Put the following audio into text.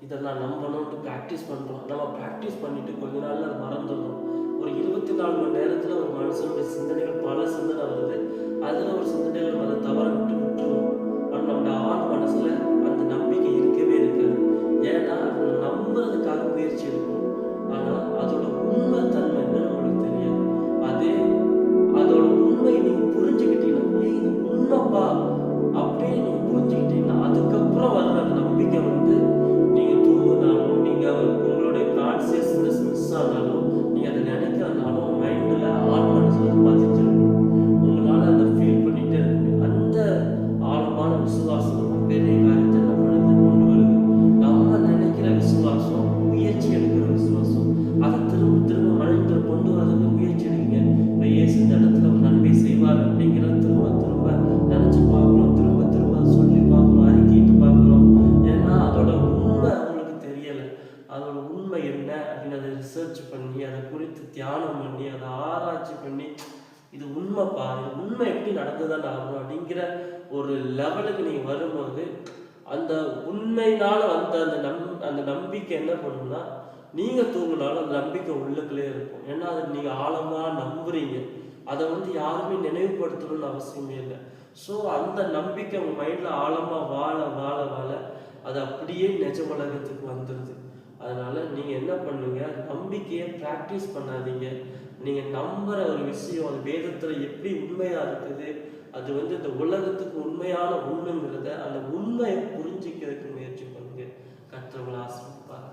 இதெல்லாம் நம்பணும்னு ப்ராக்டிஸ் பண்ணுறோம். நம்ம ப்ராக்டிஸ் பண்ணிவிட்டு கொஞ்ச நாளில் அதை மறந்துடுறோம். ஒரு 24 மணி நேரத்தில் ஒரு மனுஷனுடைய சிந்தனைகள் பல சிந்தனை வருது. அதில் ஒரு சிந்தனைகள் நம்ம அதை தவற விட்டுருவோம். ஆனால் நம்மளோட ஆழ் மனசில் அந்த நம்பிக்கை இருக்கவே இருக்காது. ஏன்னா அதை நம்புறதுக்காக முயற்சி எடுக்கணும். ஆனால் அதோட உண்மை தன்மை என்னன்னு உங்களுக்கு தெரியாது. அதோட உண்மை நீங்கள் புரிஞ்சுக்கிட்டீங்கன்னா, இது உண்மைப்பா அப்படின்னு நீங்கள் புரிஞ்சுக்கிட்டீங்கன்னா, அதுக்கப்புறம் வர்ற அந்த நம்பிக்கை நீங்கள் தூங்குனாலும், நீங்கள் உங்களுடைய கான்சியஸ்னஸ் மிஸ் ஆனாலும், நீங்கள் அதை நினைக்கிறதுனாலும் மைண்டில் ஆழ் மனசில் பதிஞ்சிருக்கும். உங்களால் அதை ஃபீல் பண்ணிகிட்டே இருக்குங்க. அந்த ஆழமான விசுவாசம் பெரிய காரியத்தை நம்ம கொண்டு வருது. நம்ம நினைக்கிற விசுவாசம், முயற்சி எடுக்கிற விசுவாசம், அதை திரும்ப திரும்ப மனிதர்கள் கொண்டு வரதுக்கு முயற்சி எடுக்குங்க. இப்போ இயேசு இந்த இடத்துல ஒரு நன்மை செய்வார் அப்படிங்கிறத திரும்ப திரும்ப நினச்சி பார்க்குறோம், திரும்ப திரும்ப அதை சொல்லி பார்க்குறோம், அறிக்கைட்டு பார்க்குறோம். ஏன்னா அதோட உண்மை அவங்களுக்கு தெரியலை. அதோட உண்மை என்ன அப்படின்னு அதை ரிசர்ச் பண்ணி, அதை குறித்து தியானம் பண்ணி, அதை ஆராய்ச்சி பண்ணி, இது உண்மைப்பா, இது உண்மை எப்படி நடந்துதான் ஆகணும் அப்படிங்கிற ஒரு லெவலுக்கு நீங்கள் வரும்போது, அந்த உண்மையினால் வந்த அந்த நம்பிக்கை என்ன பண்ணுன்னா, நீங்கள் தூங்கினாலும் அந்த நம்பிக்கை உள்ளுக்குள்ளே இருக்கும். ஏன்னா அதை நீங்கள் ஆழமாக நம்புறீங்க. அதை யாருமே நினைவுபடுத்தணும்னு அவசியமே இல்லை. ஸோ அந்த நம்பிக்கை உங்கள் மைண்டில் ஆழமாக வாழ வாழ வாழ அது அப்படியே நிஜ உலகத்துக்கு வந்துடுது. அதனால் நீங்கள் என்ன பண்ணுங்க, நம்பிக்கையை ப்ராக்டிஸ் பண்ணாதீங்க. நீங்கள் நம்புகிற ஒரு விஷயம் அது வேதத்தில் எப்படி உண்மையாக இருக்குது, அது இந்த உலகத்துக்கு உண்மையான உண்மைங்கிறத அந்த உண்மையை புரிஞ்சிக்கிறதுக்கு முயற்சி பண்ணுங்க. கர்த்தர் உங்களை ஆசீர்வதிப்பார்.